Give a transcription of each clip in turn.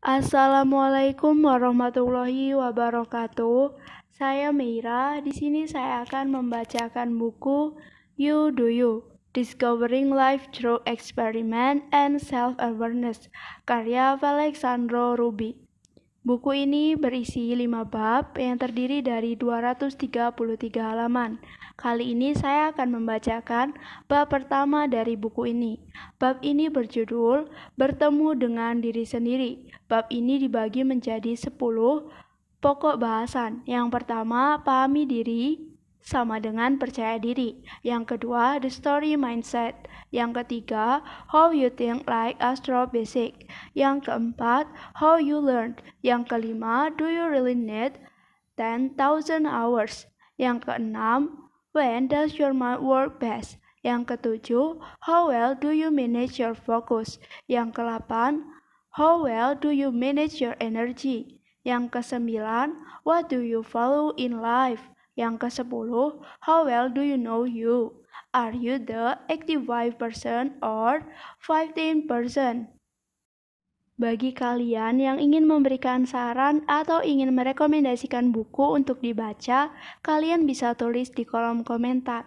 Assalamualaikum warahmatullahi wabarakatuh. Saya Meira. Di sini saya akan membacakan buku You Do You: Discovering Life Through Experiment and Self-Awareness, karya Alexandro Ruby. Buku ini berisi 5 bab yang terdiri dari 233 halaman. Kali ini saya akan membacakan bab pertama dari buku ini. Bab ini berjudul Bertemu dengan Diri Sendiri. Bab ini dibagi menjadi 10 pokok bahasan. Yang pertama, pahami diri sama dengan percaya diri. Yang kedua, the story mindset. Yang ketiga, how you think like Astro Basic. Yang keempat, how you learn. Yang kelima, do you really need 10,000 hours. Yang keenam, when does your mind work best. Yang ketujuh, how well do you manage your focus. Yang kedelapan, how well do you manage your energy. Yang kesembilan, what do you value in life. Yang ke-10, how well do you know you? Are you the 85% or 15%? Bagi kalian yang ingin memberikan saran atau ingin merekomendasikan buku untuk dibaca, kalian bisa tulis di kolom komentar.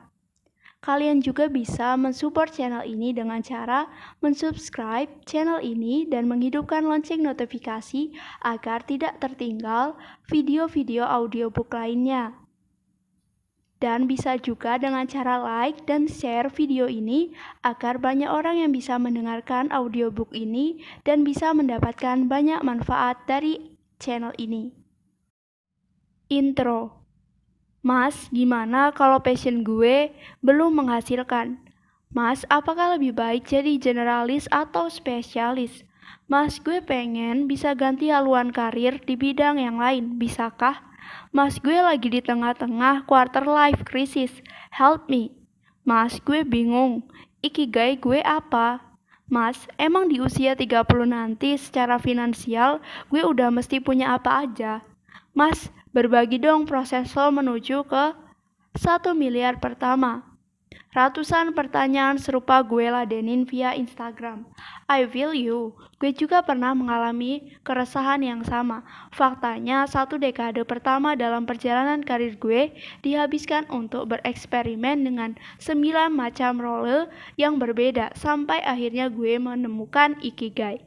Kalian juga bisa mensupport channel ini dengan cara mensubscribe channel ini dan menghidupkan lonceng notifikasi agar tidak tertinggal video-video audiobook lainnya. Dan bisa juga dengan cara like dan share video ini agar banyak orang yang bisa mendengarkan audiobook ini dan bisa mendapatkan banyak manfaat dari channel ini. Intro. Mas, gimana kalau passion gue belum menghasilkan? Mas, apakah lebih baik jadi generalis atau spesialis? Mas, gue pengen bisa ganti haluan karir di bidang yang lain, bisakah? Mas, gue lagi di tengah-tengah quarter life crisis, help me. Mas, gue bingung, ikigai gue apa? Mas, emang di usia 30 nanti secara finansial gue udah mesti punya apa aja? Mas, berbagi dong proses lo menuju ke 1 miliar pertama. Ratusan pertanyaan serupa gue ladenin via Instagram. I feel you. Gue juga pernah mengalami keresahan yang sama. Faktanya, 1 dekade pertama dalam perjalanan karir gue dihabiskan untuk bereksperimen dengan 9 macam role yang berbeda sampai akhirnya gue menemukan ikigai.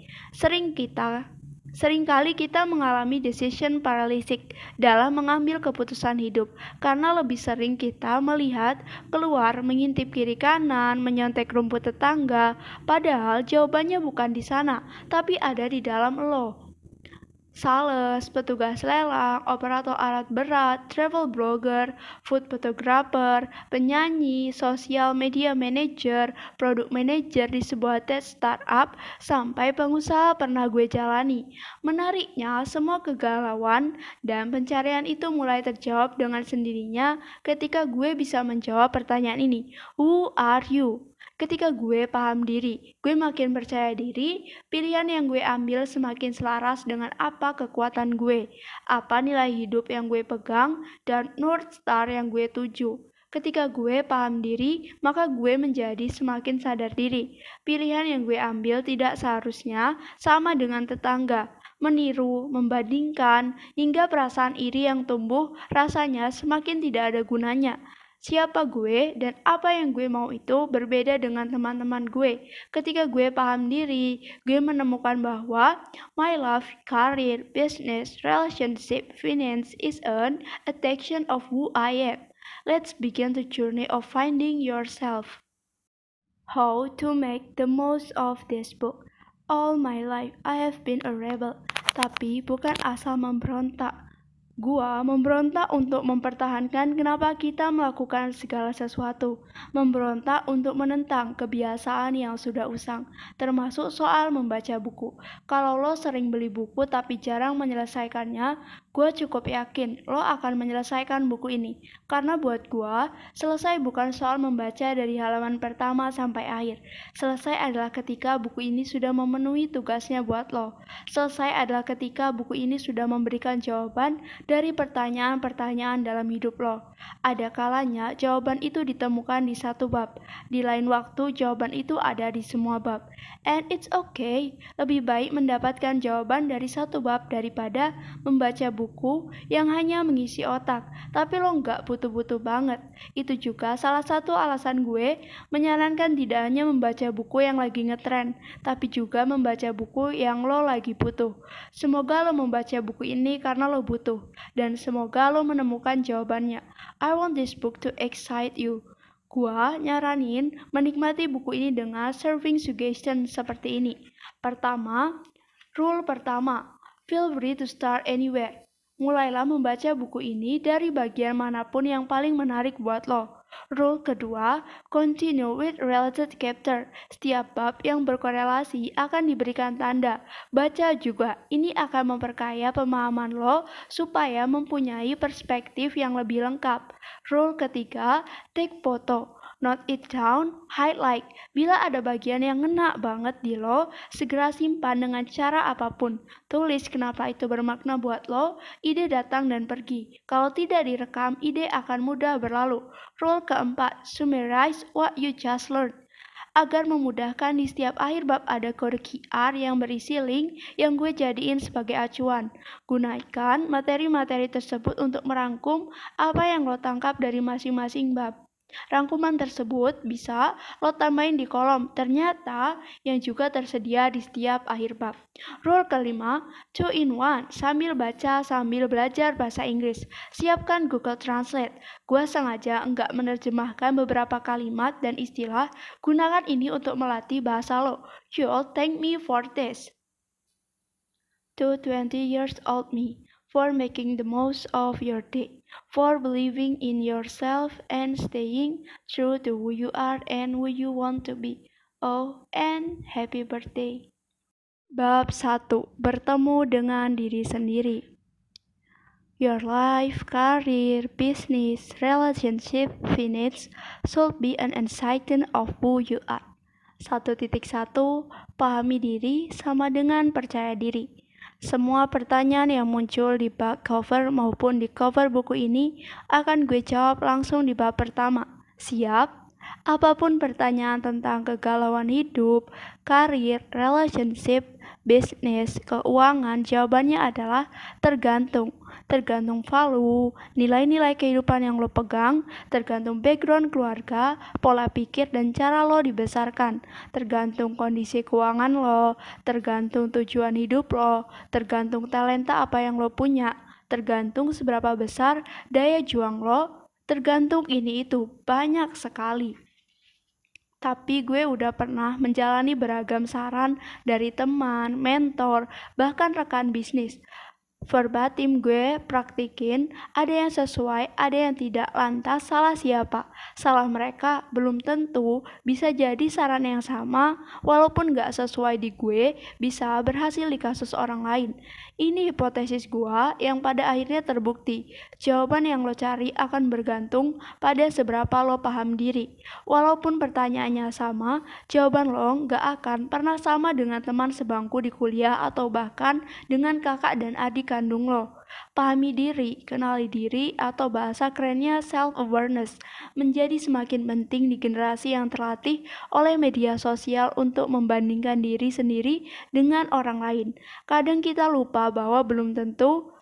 Seringkali kita mengalami decision paralysis dalam mengambil keputusan hidup karena lebih sering kita melihat keluar, mengintip kiri kanan, menyontek rumput tetangga, padahal jawabannya bukan di sana, tapi ada di dalam lo. Sales, petugas lelang, operator alat berat, travel blogger, food photographer, penyanyi, social media manager, product manager di sebuah tech startup, sampai pengusaha pernah gue jalani. Menariknya, semua kegalauan dan pencarian itu mulai terjawab dengan sendirinya ketika gue bisa menjawab pertanyaan ini. Who are you? Ketika gue paham diri, gue makin percaya diri, pilihan yang gue ambil semakin selaras dengan apa kekuatan gue, apa nilai hidup yang gue pegang, dan North Star yang gue tuju. Ketika gue paham diri, maka gue menjadi semakin sadar diri. Pilihan yang gue ambil tidak seharusnya sama dengan tetangga. Meniru, membandingkan, hingga perasaan iri yang tumbuh rasanya semakin tidak ada gunanya. Siapa gue dan apa yang gue mau itu berbeda dengan teman-teman gue. Ketika gue paham diri, gue menemukan bahwa my life, career, business, relationship, finance is an extension of who I am. Let's begin the journey of finding yourself. How to make the most of this book. All my life I have been a rebel, tapi bukan asal memberontak. Gua memberontak untuk mempertahankan kenapa kita melakukan segala sesuatu. Memberontak untuk menentang kebiasaan yang sudah usang, termasuk soal membaca buku. Kalau lo sering beli buku tapi jarang menyelesaikannya, Gue cukup yakin lo akan menyelesaikan buku ini, karena buat gue, selesai bukan soal membaca dari halaman pertama sampai akhir. Selesai adalah ketika buku ini sudah memenuhi tugasnya buat lo. Selesai adalah ketika buku ini sudah memberikan jawaban dari pertanyaan-pertanyaan dalam hidup lo. Ada kalanya jawaban itu ditemukan di satu bab, di lain waktu jawaban itu ada di semua bab. And it's okay, lebih baik mendapatkan jawaban dari satu bab daripada membaca buku yang hanya mengisi otak, tapi lo nggak butuh-butuh banget. Itu juga salah satu alasan gue menyarankan tidak hanya membaca buku yang lagi ngetren, tapi juga membaca buku yang lo lagi butuh. Semoga lo membaca buku ini karena lo butuh, dan semoga lo menemukan jawabannya. I want this book to excite you. Gua nyaranin menikmati buku ini dengan serving suggestion seperti ini. Rule pertama, feel free to start anywhere. Mulailah membaca buku ini dari bagian manapun yang paling menarik buat lo. Rule kedua, continue with related chapter. Setiap bab yang berkorelasi akan diberikan tanda. Baca juga, ini akan memperkaya pemahaman lo supaya mempunyai perspektif yang lebih lengkap. Rule ketiga, take photo. Note it down, highlight. Bila ada bagian yang ngena banget di lo, segera simpan dengan cara apapun. Tulis kenapa itu bermakna buat lo, ide datang dan pergi. Kalau tidak direkam, ide akan mudah berlalu. Rule keempat, summarize what you just learned. Agar memudahkan, di setiap akhir bab ada kode QR yang berisi link yang gue jadiin sebagai acuan. Gunakan materi-materi tersebut untuk merangkum apa yang lo tangkap dari masing-masing bab. Rangkuman tersebut bisa lo tambahin di kolom ternyata yang juga tersedia di setiap akhir bab. Rule kelima, 2-in-1, sambil baca sambil belajar bahasa Inggris. Siapkan Google Translate. Gua sengaja enggak menerjemahkan beberapa kalimat dan istilah. Gunakan ini untuk melatih bahasa lo. You'll thank me for this. To 20 years old me, for making the most of your day, for believing in yourself and staying true to who you are and who you want to be. Oh, and happy birthday. Bab 1. Bertemu dengan diri sendiri. Your life, career, business, relationship, finance should be an insight of who you are. 1.1. Pahami diri sama dengan percaya diri. Semua pertanyaan yang muncul di back cover maupun di cover buku ini akan gue jawab langsung di bab pertama. Siap? Apapun pertanyaan tentang kegalauan hidup, karir, relationship, bisnis, keuangan, jawabannya adalah tergantung. Tergantung value, nilai-nilai kehidupan yang lo pegang, tergantung background keluarga, pola pikir dan cara lo dibesarkan, tergantung kondisi keuangan lo, tergantung tujuan hidup lo, tergantung talenta apa yang lo punya, tergantung seberapa besar daya juang lo, tergantung ini itu, banyak sekali. Tapi gue udah pernah menjalani beragam saran dari teman, mentor, bahkan rekan bisnis. Verbatim gue praktikin, ada yang sesuai, ada yang tidak. Lantas salah siapa? Salah mereka? Belum tentu. Bisa jadi saran yang sama, walaupun gak sesuai di gue, bisa berhasil di kasus orang lain. Ini hipotesis gue yang pada akhirnya terbukti. Jawaban yang lo cari akan bergantung pada seberapa lo paham diri. Walaupun pertanyaannya sama, jawaban lo gak akan pernah sama dengan teman sebangku di kuliah atau bahkan dengan kakak dan adik kandung lo. Pahami diri, kenali diri, atau bahasa kerennya self-awareness menjadi semakin penting di generasi yang terlatih oleh media sosial untuk membandingkan diri sendiri dengan orang lain. Kadang kita lupa bahwa belum tentu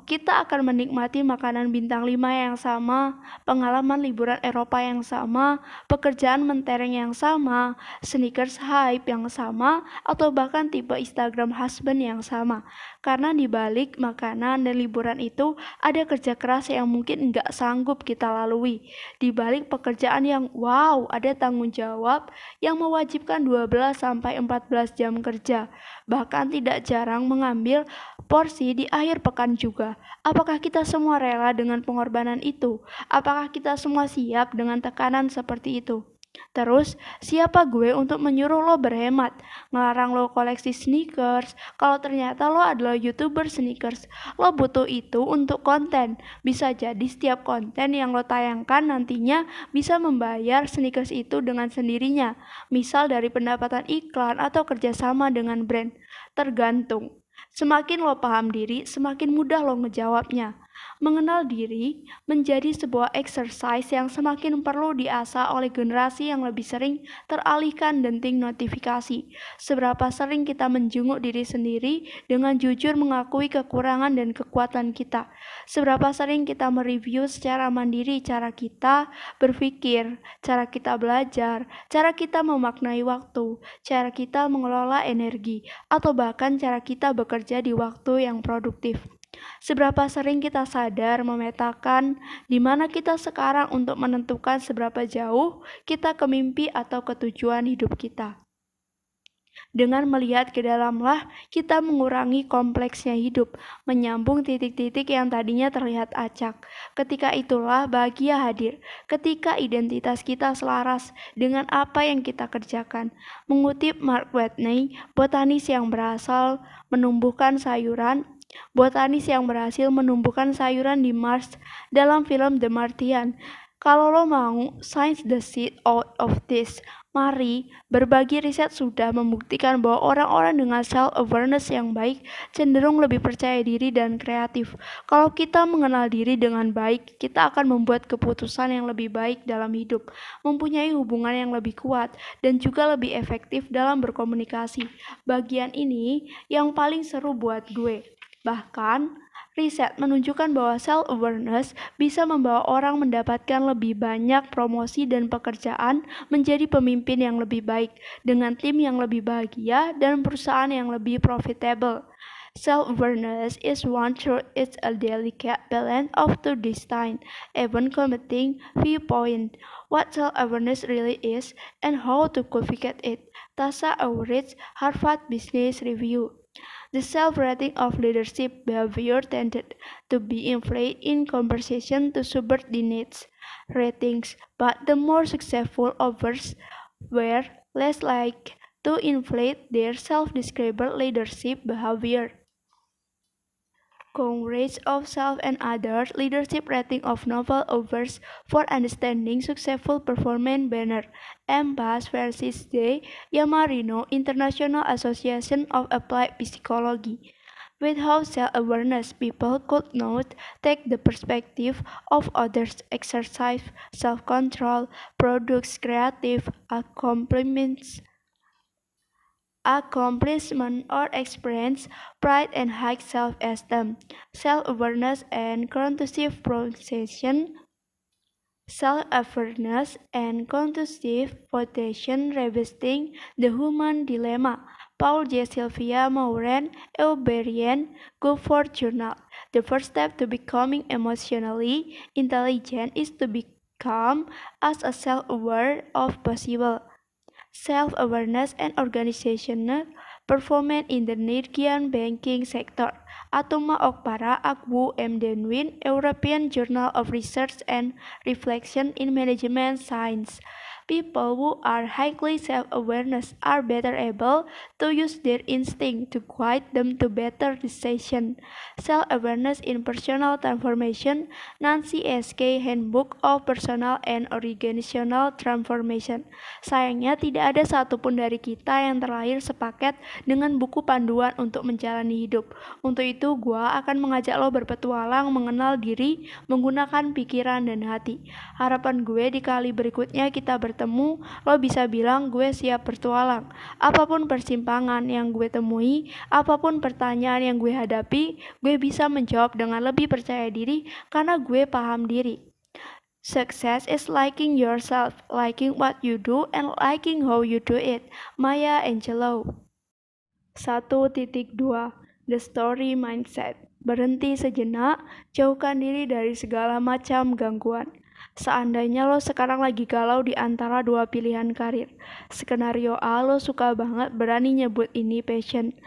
kita akan menikmati makanan bintang 5 yang sama, pengalaman liburan Eropa yang sama, pekerjaan mentereng yang sama, sneakers hype yang sama, atau bahkan tipe Instagram husband yang sama. Karena di balik makanan dan liburan itu ada kerja keras yang mungkin nggak sanggup kita lalui. Di balik pekerjaan yang wow, ada tanggung jawab yang mewajibkan 12-14 jam kerja. Bahkan tidak jarang mengambil porsi di akhir pekan juga. Apakah kita semua rela dengan pengorbanan itu? Apakah kita semua siap dengan tekanan seperti itu? Terus, siapa gue untuk menyuruh lo berhemat, ngelarang lo koleksi sneakers, kalau ternyata lo adalah YouTuber sneakers. Lo butuh itu untuk konten. Bisa jadi setiap konten yang lo tayangkan nantinya bisa membayar sneakers itu dengan sendirinya. Misal dari pendapatan iklan atau kerjasama dengan brand. Tergantung. Semakin lo paham diri, semakin mudah lo ngejawabnya. Mengenal diri menjadi sebuah exercise yang semakin perlu diasah oleh generasi yang lebih sering teralihkan denting notifikasi. Seberapa sering kita menjenguk diri sendiri dengan jujur mengakui kekurangan dan kekuatan kita. Seberapa sering kita mereview secara mandiri cara kita berpikir, cara kita belajar, cara kita memaknai waktu, cara kita mengelola energi, atau bahkan cara kita bekerja di waktu yang produktif. Seberapa sering kita sadar memetakan di mana kita sekarang untuk menentukan seberapa jauh kita ke mimpi atau ke tujuan hidup kita. Dengan melihat ke dalamlah kita mengurangi kompleksnya hidup, menyambung titik-titik yang tadinya terlihat acak. Ketika itulah bahagia hadir, ketika identitas kita selaras dengan apa yang kita kerjakan. Mengutip Mark Watney, botanis yang berhasil menumbuhkan sayuran di Mars dalam film The Martian. Kalau lo mau science the shit out of this, mari, berbagai riset sudah membuktikan bahwa orang-orang dengan self-awareness yang baik cenderung lebih percaya diri dan kreatif. Kalau kita mengenal diri dengan baik, kita akan membuat keputusan yang lebih baik dalam hidup, mempunyai hubungan yang lebih kuat, dan juga lebih efektif dalam berkomunikasi. Bagian ini yang paling seru buat gue. Bahkan, riset menunjukkan bahwa self-awareness bisa membawa orang mendapatkan lebih banyak promosi dan pekerjaan, menjadi pemimpin yang lebih baik, dengan tim yang lebih bahagia, dan perusahaan yang lebih profitable. Self-awareness is one truth. It's a delicate balance of two distinct, even competing viewpoints. What self-awareness really is and how to cultivate it. Tasha Eurich, Harvard Business Review. The self-rating of leadership behavior tended to be inflated in conversation to subvert the needs ratings, but the more successful others were less likely to inflate their self-described leadership behavior. Courage of Self and Others Leadership Rating of Novel Authors for Understanding Successful Performance Banner M. Bass versus D. Yamarino International Association of Applied Psychology. With how self-awareness people could not take the perspective of others, exercise self-control, produce creative accomplishment or experience pride and high self-esteem, self-awareness and cognitive procession, self-awareness and cognitive procession revisiting the human dilemma. Paul J. Sylvia Mauren, Euberian, Guilford Journal. The first step to becoming emotionally intelligent is to become as self-aware as possible. Self-awareness and organizational performance in the Nigerian banking sector. Atuma Okpara, Akwu M. Denwin, European Journal of Research and Reflection in Management Science. People who are highly self-awareness are better able to use their instinct to guide them to better decisions. Self-awareness in personal transformation, Nancy S. K. Handbook of Personal and Organizational Transformation. Sayangnya tidak ada satupun dari kita yang terlahir sepaket dengan buku panduan untuk menjalani hidup. Untuk itu, gua akan mengajak lo berpetualang mengenal diri menggunakan pikiran dan hati. Harapan gue di kali berikutnya kita bertemu, lo bisa bilang gue siap bertualang. Apapun persimpangan yang gue temui, apapun pertanyaan yang gue hadapi, gue bisa menjawab dengan lebih percaya diri karena gue paham diri. Success is liking yourself, liking what you do, and liking how you do it. Maya Angelou. 1.2 The Story Mindset. Berhenti sejenak, jauhkan diri dari segala macam gangguan. Seandainya lo sekarang lagi galau di antara dua pilihan karir. Skenario A, lo suka banget berani nyebut ini passion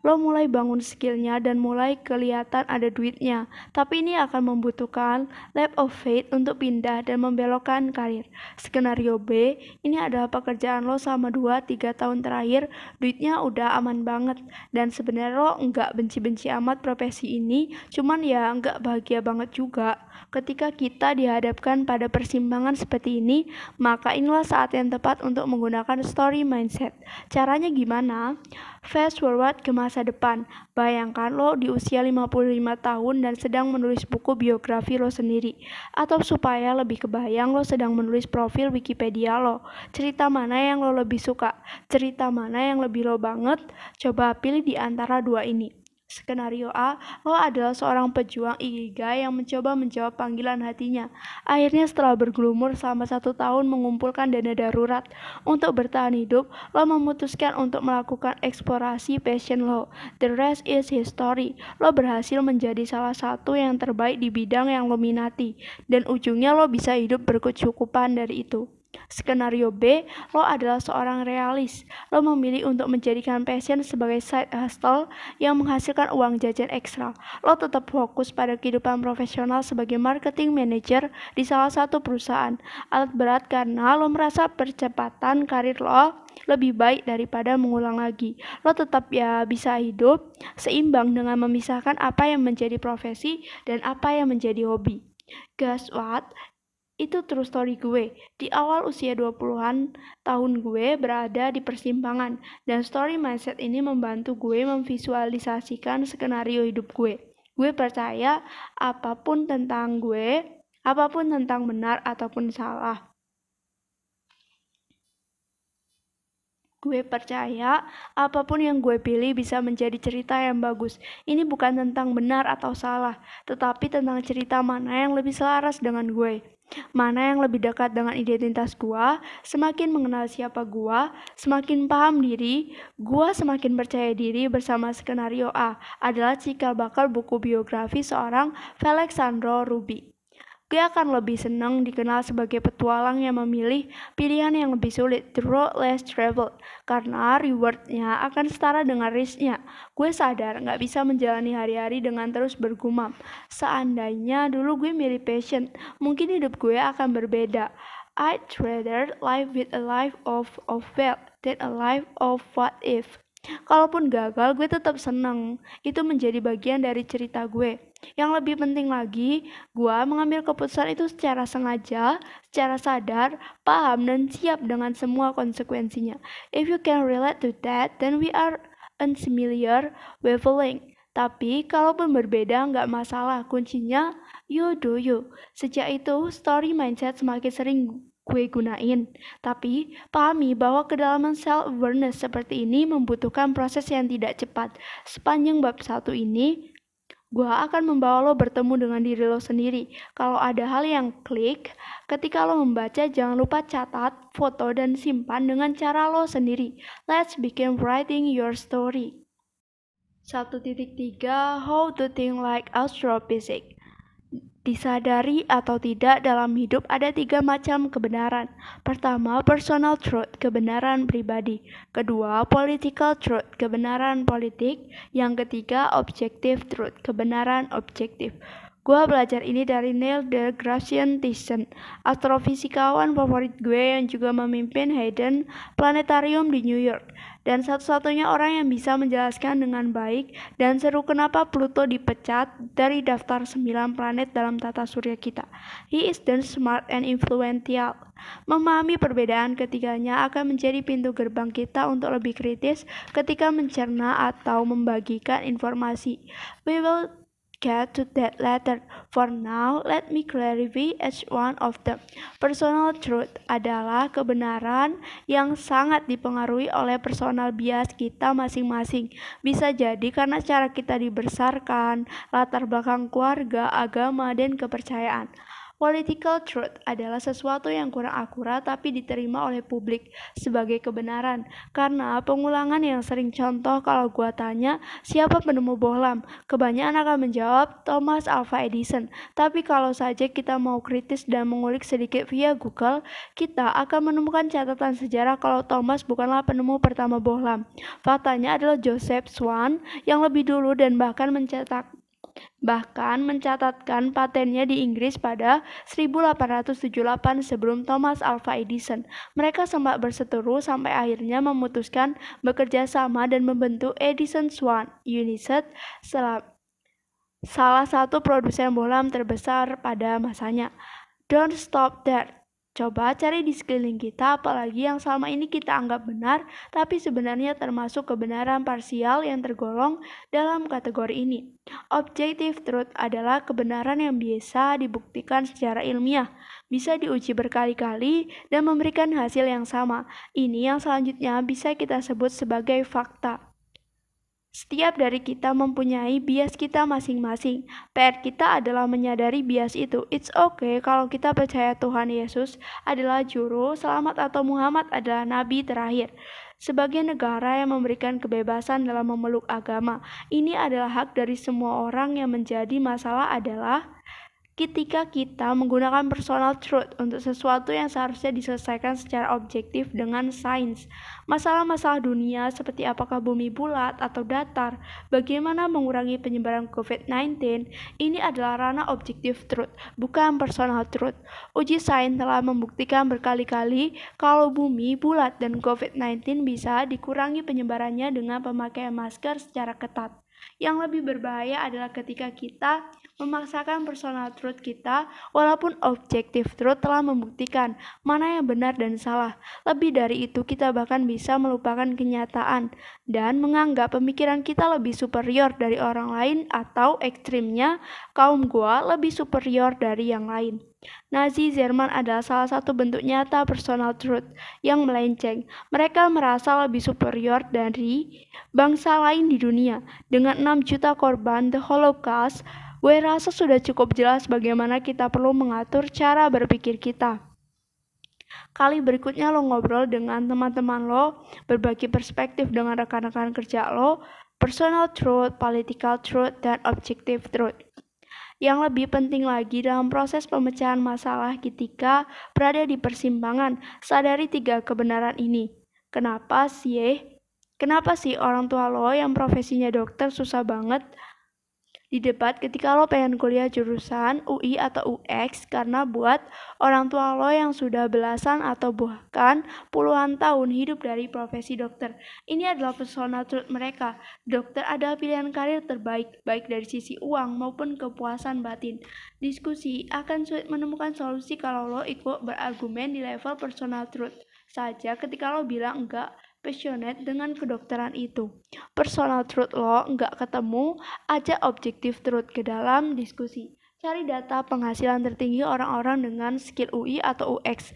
lo mulai bangun skillnya dan mulai kelihatan ada duitnya. Tapi ini akan membutuhkan leap of faith untuk pindah dan membelokkan karir. Skenario B, ini adalah pekerjaan lo selama 2-3 tahun terakhir, duitnya udah aman banget. Dan sebenarnya lo nggak benci-benci amat profesi ini, cuman ya nggak bahagia banget juga. Ketika kita dihadapkan pada persimpangan seperti ini, maka inilah saat yang tepat untuk menggunakan story mindset. Caranya gimana? Fast forward ke masa depan. Bayangkan lo di usia 55 tahun dan sedang menulis buku biografi lo sendiri. Atau supaya lebih kebayang, lo sedang menulis profil Wikipedia lo. Cerita mana yang lo lebih suka? Cerita mana yang lebih lo banget? Coba pilih di antara dua ini. Skenario A, lo adalah seorang pejuang ikigai yang mencoba menjawab panggilan hatinya. Akhirnya setelah bergelumur selama 1 tahun mengumpulkan dana darurat untuk bertahan hidup, lo memutuskan untuk melakukan eksplorasi passion lo. The rest is history. Lo berhasil menjadi salah satu yang terbaik di bidang yang lo minati, dan ujungnya lo bisa hidup berkecukupan dari itu. Skenario B, lo adalah seorang realis. Lo memilih untuk menjadikan passion sebagai side hustle yang menghasilkan uang jajan ekstra. Lo tetap fokus pada kehidupan profesional sebagai marketing manager di salah satu perusahaan. Alat berat karena lo merasa percepatan karir lo lebih baik daripada mengulang lagi. Lo tetap ya bisa hidup seimbang dengan memisahkan apa yang menjadi profesi dan apa yang menjadi hobi. Guess what? Itu true story gue. Di awal usia 20-an tahun gue berada di persimpangan, dan story mindset ini membantu gue memvisualisasikan skenario hidup gue. Gue percaya apapun tentang benar ataupun salah. Gue percaya apapun yang gue pilih bisa menjadi cerita yang bagus. Ini bukan tentang benar atau salah, tetapi tentang cerita mana yang lebih selaras dengan gue. Mana yang lebih dekat dengan identitas gue. Semakin mengenal siapa gue, semakin paham diri, gue semakin percaya diri. Bersama Skenario A adalah cikal bakal buku biografi seorang Felixandro Ruby. Gue akan lebih senang dikenal sebagai petualang yang memilih pilihan yang lebih sulit, the road less traveled, karena rewardnya akan setara dengan risknya. Gue sadar gak bisa menjalani hari-hari dengan terus bergumam. Seandainya dulu gue milih passion, mungkin hidup gue akan berbeda. I'd rather live with a life of fail than a life of what if. Kalaupun gagal, gue tetap senang. Itu menjadi bagian dari cerita gue. Yang lebih penting lagi, gue mengambil keputusan itu secara sengaja, secara sadar, paham, dan siap dengan semua konsekuensinya. If you can relate to that, then we are unfamiliar wavelength. Tapi, kalaupun berbeda, nggak masalah. Kuncinya, you do you. Sejak itu, story mindset semakin sering gue gunain. Tapi pahami bahwa kedalaman self-awareness seperti ini membutuhkan proses yang tidak cepat. Sepanjang bab 1 ini, gue akan membawa lo bertemu dengan diri lo sendiri. Kalau ada hal yang klik, ketika lo membaca jangan lupa catat, foto, dan simpan dengan cara lo sendiri. Let's begin writing your story. 1.3 How to think like astrophysics. Disadari atau tidak, dalam hidup ada 3 macam kebenaran. Pertama, personal truth, kebenaran pribadi. Kedua, political truth, kebenaran politik. Yang ketiga, objective truth, kebenaran objektif. Gue belajar ini dari Neil deGrasse Tyson, astrofisikawan favorit gue yang juga memimpin Hayden Planetarium di New York. Dan satu-satunya orang yang bisa menjelaskan dengan baik dan seru kenapa Pluto dipecat dari daftar 9 planet dalam tata surya kita. He is then smart and influential. Memahami perbedaan ketiganya akan menjadi pintu gerbang kita untuk lebih kritis ketika mencerna atau membagikan informasi. We will get to that later. For now, let me clarify each one of them. Personal truth adalah kebenaran yang sangat dipengaruhi oleh personal bias kita masing-masing. Bisa jadi karena cara kita dibesarkan, latar belakang keluarga, agama, dan kepercayaan. Political truth adalah sesuatu yang kurang akurat tapi diterima oleh publik sebagai kebenaran. Karena pengulangan yang sering, contoh kalau gua tanya siapa penemu bohlam, kebanyakan akan menjawab Thomas Alva Edison. Tapi kalau saja kita mau kritis dan mengulik sedikit via Google, kita akan menemukan catatan sejarah kalau Thomas bukanlah penemu pertama bohlam. Faktanya adalah Joseph Swan yang lebih dulu dan bahkan mencatatkan patennya di Inggris pada 1878 sebelum Thomas Alva Edison. Mereka sempat berseteru sampai akhirnya memutuskan bekerja sama dan membentuk Edison Swan United, salah satu produsen bohlam terbesar pada masanya. Don't stop there. Coba cari di sekeliling kita, apalagi yang selama ini kita anggap benar, tapi sebenarnya termasuk kebenaran parsial yang tergolong dalam kategori ini. Objective truth adalah kebenaran yang biasa dibuktikan secara ilmiah, bisa diuji berkali-kali, dan memberikan hasil yang sama. Ini yang selanjutnya bisa kita sebut sebagai fakta. Setiap dari kita mempunyai bias kita masing-masing. PR kita adalah menyadari bias itu. It's okay kalau kita percaya Tuhan Yesus adalah juru selamat atau Muhammad adalah nabi terakhir. Sebagai negara yang memberikan kebebasan dalam memeluk agama, ini adalah hak dari semua orang. Yang menjadi masalah adalah ketika kita menggunakan personal truth untuk sesuatu yang seharusnya diselesaikan secara objektif dengan sains. Masalah-masalah dunia seperti apakah bumi bulat atau datar, bagaimana mengurangi penyebaran COVID-19, ini adalah ranah objektif truth, bukan personal truth. Uji sains telah membuktikan berkali-kali kalau bumi bulat dan COVID-19 bisa dikurangi penyebarannya dengan pemakaian masker secara ketat. Yang lebih berbahaya adalah ketika kita memaksakan personal truth kita, walaupun objective truth telah membuktikan mana yang benar dan salah. Lebih dari itu, kita bahkan bisa melupakan kenyataan dan menganggap pemikiran kita lebih superior dari orang lain, atau ekstrimnya, kaum gua lebih superior dari yang lain. Nazi Jerman adalah salah satu bentuk nyata personal truth yang melenceng. Mereka merasa lebih superior dari bangsa lain di dunia. Dengan 6 juta korban The Holocaust, gue rasa sudah cukup jelas bagaimana kita perlu mengatur cara berpikir kita. Kali berikutnya lo ngobrol dengan teman-teman lo, berbagi perspektif dengan rekan-rekan kerja lo, personal truth, political truth, dan objective truth. Yang lebih penting lagi dalam proses pemecahan masalah ketika berada di persimpangan, sadari 3 kebenaran ini. Kenapa sih orang tua lo yang profesinya dokter susah banget di debat ketika lo pengen kuliah jurusan UI atau UX? Karena buat orang tua lo yang sudah belasan atau bahkan puluhan tahun hidup dari profesi dokter, ini adalah personal truth mereka. Dokter adalah pilihan karir terbaik, baik dari sisi uang maupun kepuasan batin. Diskusi akan sulit menemukan solusi kalau lo ikut berargumen di level personal truth saja ketika lo bilang enggak passionate dengan kedokteran itu. Personal truth lo enggak ketemu, ajak objective truth ke dalam diskusi. Cari data penghasilan tertinggi orang-orang dengan skill UI atau UX.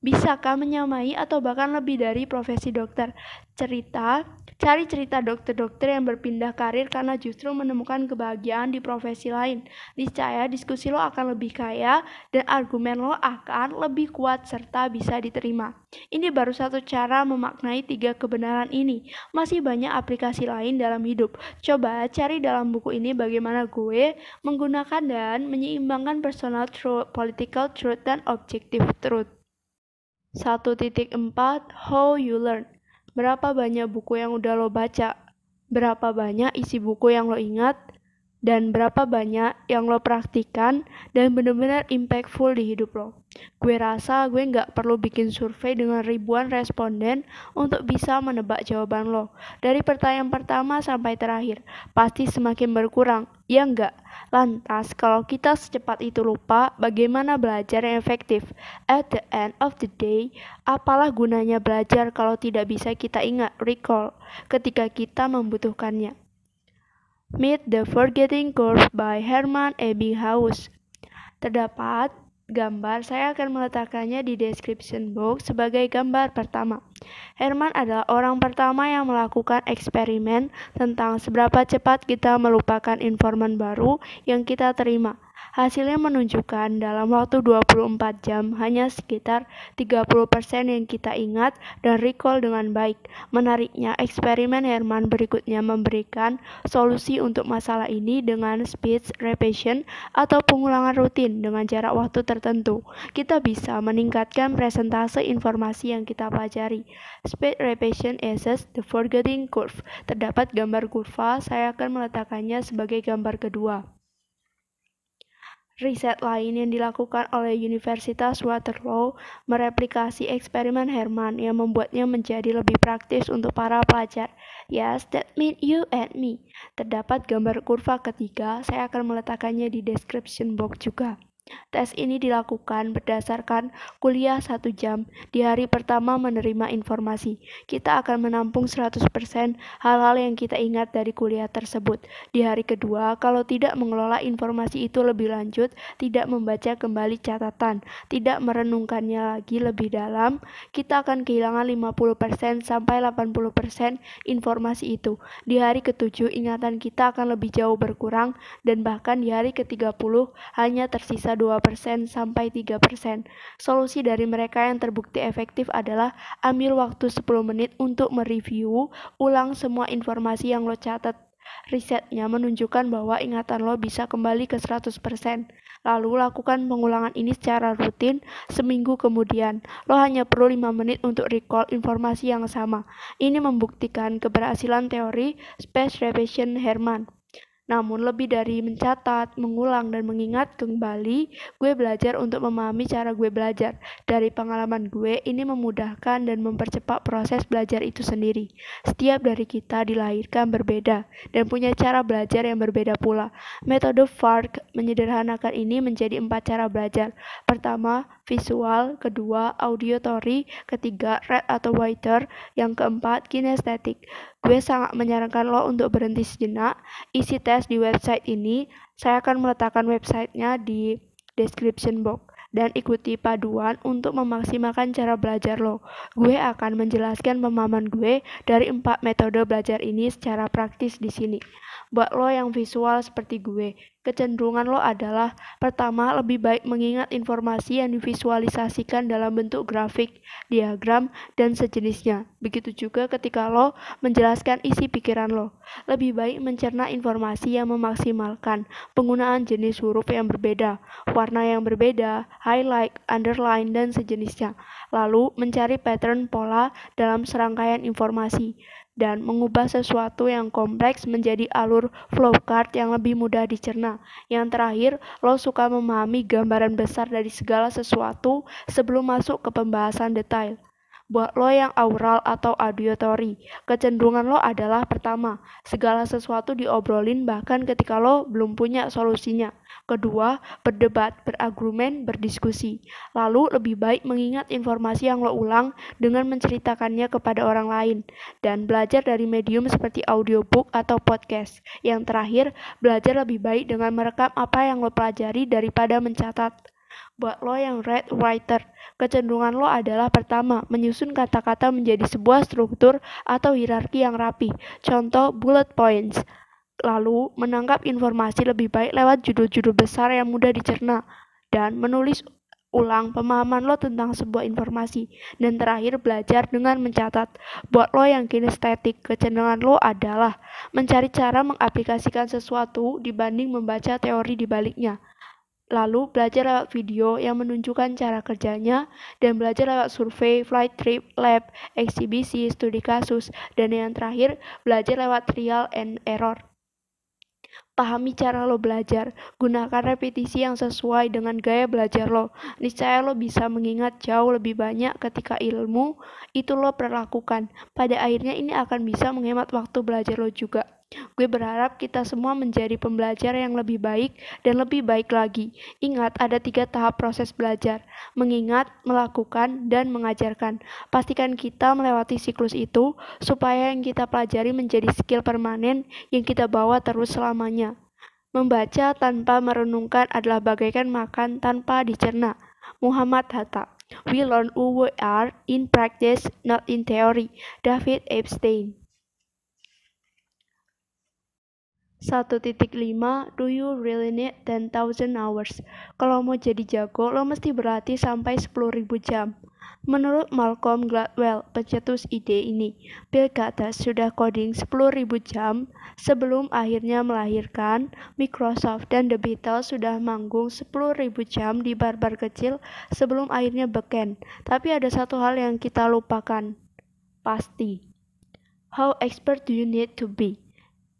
Bisakah menyamai atau bahkan lebih dari profesi dokter? Cari cerita dokter-dokter yang berpindah karir karena justru menemukan kebahagiaan di profesi lain. Niscaya diskusi lo akan lebih kaya dan argumen lo akan lebih kuat serta bisa diterima. Ini baru satu cara memaknai 3 kebenaran ini. Masih banyak aplikasi lain dalam hidup. Coba cari dalam buku ini bagaimana gue menggunakan dan menyeimbangkan personal truth, political truth, dan objective truth. 1.4 How you learn. Berapa banyak buku yang udah lo baca? Berapa banyak isi buku yang lo ingat? Dan berapa banyak yang lo praktikan dan benar-benar impactful di hidup lo? Gue rasa gue nggak perlu bikin survei dengan ribuan responden untuk bisa menebak jawaban lo. Dari pertanyaan pertama sampai terakhir, pasti semakin berkurang, ya nggak? Lantas, kalau kita secepat itu lupa, bagaimana belajar yang efektif? At the end of the day, apalah gunanya belajar kalau tidak bisa kita ingat, recall, ketika kita membutuhkannya? Meet the Forgetting Curve by Hermann Ebbinghaus. Terdapat gambar, saya akan meletakkannya di description box sebagai gambar pertama. Hermann adalah orang pertama yang melakukan eksperimen tentang seberapa cepat kita melupakan informan baru yang kita terima. Hasilnya menunjukkan dalam waktu 24 jam hanya sekitar 30% yang kita ingat dan recall dengan baik. Menariknya, eksperimen Herman berikutnya memberikan solusi untuk masalah ini dengan speech repetition atau pengulangan rutin dengan jarak waktu tertentu. Kita bisa meningkatkan presentase informasi yang kita pelajari. Speech repetition assess the forgetting curve. Terdapat gambar kurva, saya akan meletakkannya sebagai gambar kedua. Riset lain yang dilakukan oleh Universitas Waterloo mereplikasi eksperimen Herman yang membuatnya menjadi lebih praktis untuk para pelajar. Yes, that means you and me. Terdapat gambar kurva ketiga, saya akan meletakkannya di description box juga. Tes ini dilakukan berdasarkan kuliah 1 jam. Di hari pertama menerima informasi. Kita akan menampung 100% hal-hal yang kita ingat dari kuliah tersebut. Di hari kedua, kalau tidak mengelola informasi itu lebih lanjut, tidak membaca kembali catatan, tidak merenungkannya lagi lebih dalam, kita akan kehilangan 50% sampai 80% informasi itu. Di hari ketujuh, ingatan kita akan lebih jauh berkurang dan bahkan di hari ke-30 hanya tersisa 2% sampai 3%. Solusi dari mereka yang terbukti efektif adalah ambil waktu 10 menit untuk mereview ulang semua informasi yang lo catat. Risetnya menunjukkan bahwa ingatan lo bisa kembali ke 100%. Lalu lakukan pengulangan ini secara rutin seminggu kemudian. Lo hanya perlu 5 menit untuk recall informasi yang sama. Ini membuktikan keberhasilan teori speech repetition Herman. Namun lebih dari mencatat, mengulang, dan mengingat kembali, gue belajar untuk memahami cara gue belajar. Dari pengalaman gue, ini memudahkan dan mempercepat proses belajar itu sendiri. Setiap dari kita dilahirkan berbeda dan punya cara belajar yang berbeda pula. Metode FARC menyederhanakan ini menjadi 4 cara belajar. Pertama, visual, kedua, auditory, ketiga, read atau writer, yang keempat, kinestetik. Gue sangat menyarankan lo untuk berhenti sejenak, isi tes di website ini. Saya akan meletakkan websitenya di description box dan ikuti paduan untuk memaksimalkan cara belajar lo. Gue akan menjelaskan pemahaman gue dari 4 metode belajar ini secara praktis di sini. Buat lo yang visual seperti gue, kecenderungan lo adalah pertama, lebih baik mengingat informasi yang divisualisasikan dalam bentuk grafik, diagram, dan sejenisnya. Begitu juga ketika lo menjelaskan isi pikiran lo. Lebih baik mencerna informasi yang memaksimalkan penggunaan jenis huruf yang berbeda, warna yang berbeda, highlight, underline, dan sejenisnya. Lalu mencari pattern pola dalam serangkaian informasi dan mengubah sesuatu yang kompleks menjadi alur flowchart yang lebih mudah dicerna. Yang terakhir, lo suka memahami gambaran besar dari segala sesuatu sebelum masuk ke pembahasan detail. Buat lo yang aural atau auditory, kecenderungan lo adalah pertama, segala sesuatu diobrolin bahkan ketika lo belum punya solusinya. Kedua, berdebat, berargumen, berdiskusi. Lalu lebih baik mengingat informasi yang lo ulang dengan menceritakannya kepada orang lain. Dan belajar dari medium seperti audiobook atau podcast. Yang terakhir, belajar lebih baik dengan merekam apa yang lo pelajari daripada mencatat. Buat lo yang read writer, kecenderungan lo adalah pertama, menyusun kata-kata menjadi sebuah struktur atau hierarki yang rapi. Contoh bullet points. Lalu menangkap informasi lebih baik lewat judul-judul besar yang mudah dicerna dan menulis ulang pemahaman lo tentang sebuah informasi. Dan terakhir, belajar dengan mencatat. Buat lo yang kinestetik, kecenderungan lo adalah mencari cara mengaplikasikan sesuatu dibanding membaca teori di baliknya. Lalu belajar lewat video yang menunjukkan cara kerjanya dan belajar lewat survei, flight trip, lab, eksibisi, studi kasus, dan yang terakhir belajar lewat trial and error. Pahami cara lo belajar, gunakan repetisi yang sesuai dengan gaya belajar lo. Niscaya lo bisa mengingat jauh lebih banyak ketika ilmu itu lo perlakukan. Pada akhirnya ini akan bisa menghemat waktu belajar lo juga. Gue berharap kita semua menjadi pembelajar yang lebih baik dan lebih baik lagi. Ingat, ada 3 tahap proses belajar: mengingat, melakukan, dan mengajarkan. Pastikan kita melewati siklus itu supaya yang kita pelajari menjadi skill permanen yang kita bawa terus selamanya. Membaca tanpa merenungkan adalah bagaikan makan tanpa dicerna. Muhammad Hatta. We learn who we are in practice, not in theory. David Epstein. 1.5 Do you really need 10,000 hours? Kalau mau jadi jago, lo mesti berlatih sampai 10.000 jam. Menurut Malcolm Gladwell, pencetus ide ini, Bill Gates sudah coding 10.000 jam sebelum akhirnya melahirkan Microsoft, dan The Beatles sudah manggung 10.000 jam di bar-bar kecil sebelum akhirnya beken. Tapi ada satu hal yang kita lupakan, pasti. How expert do you need to be?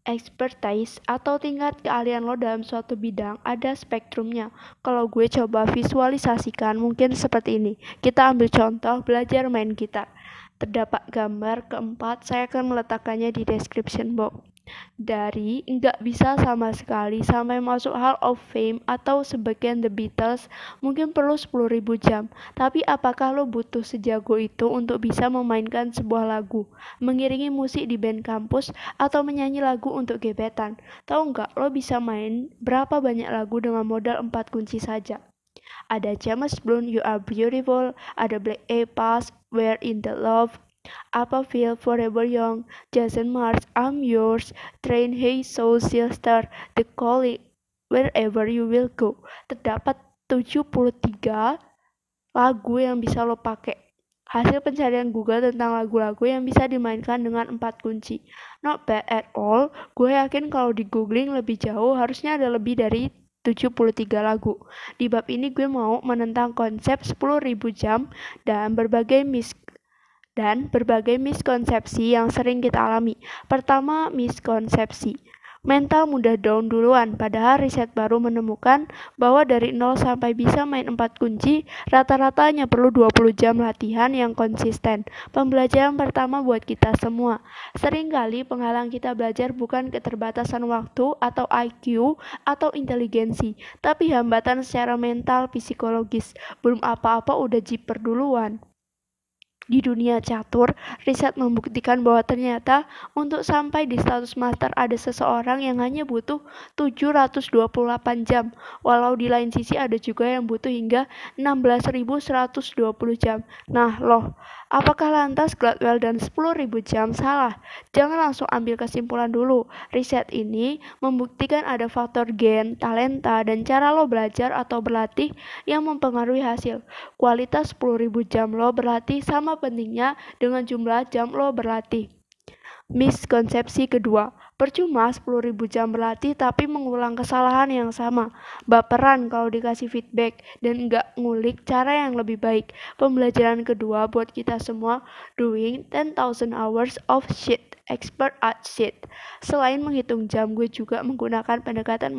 Expertise atau tingkat keahlian lo dalam suatu bidang ada spektrumnya. Kalau gue coba visualisasikan mungkin seperti ini. Kita ambil contoh belajar main gitar. Terdapat gambar keempat, saya akan meletakkannya di description box. Dari nggak bisa sama sekali sampai masuk Hall of Fame atau sebagian The Beatles mungkin perlu 10.000 jam. Tapi apakah lo butuh sejago itu untuk bisa memainkan sebuah lagu, mengiringi musik di band kampus, atau menyanyi lagu untuk gebetan? Tahu nggak, lo bisa main berapa banyak lagu dengan modal 4 kunci saja. Ada James Blunt, You Are Beautiful, ada Black Eyed, Where in the Love, Apa Feel, Forever Young, Jason Mraz, I'm Yours, Train, Hey Soul Sister, The Calling, Wherever You Will Go. Terdapat 73 lagu yang bisa lo pakai. Hasil pencarian Google tentang lagu-lagu yang bisa dimainkan dengan 4 kunci. Not bad at all. Gue yakin kalau di googling lebih jauh harusnya ada lebih dari 73 lagu. Di bab ini gue mau menentang konsep 10.000 jam dan berbagai miskonsepsi yang sering kita alami. Pertama, miskonsepsi. Mental mudah down duluan, padahal riset baru menemukan bahwa dari 0 sampai bisa main 4 kunci, rata-rata hanya perlu 20 jam latihan yang konsisten. Pembelajaran pertama buat kita semua. Seringkali penghalang kita belajar bukan keterbatasan waktu atau IQ atau inteligensi, tapi hambatan secara mental psikologis. Belum apa-apa udah jiper duluan. Di dunia catur, riset membuktikan bahwa ternyata untuk sampai di status master ada seseorang yang hanya butuh 728 jam, walau di lain sisi ada juga yang butuh hingga 16.120 jam. Nah loh, apakah lantas Gladwell dan 10.000 jam salah? Jangan langsung ambil kesimpulan dulu. Riset ini membuktikan ada faktor gen, talenta, dan cara lo belajar atau berlatih yang mempengaruhi hasil. Kualitas 10.000 jam lo berlatih sama pentingnya dengan jumlah jam lo berlatih. Miskonsepsi kedua, percuma 10.000 jam berlatih tapi mengulang kesalahan yang sama, baperan kalau dikasih feedback, dan nggak ngulik cara yang lebih baik. Pembelajaran kedua buat kita semua, doing 10,000 hours of shit, expert at shit. Selain menghitung jam, gue juga menggunakan pendekatan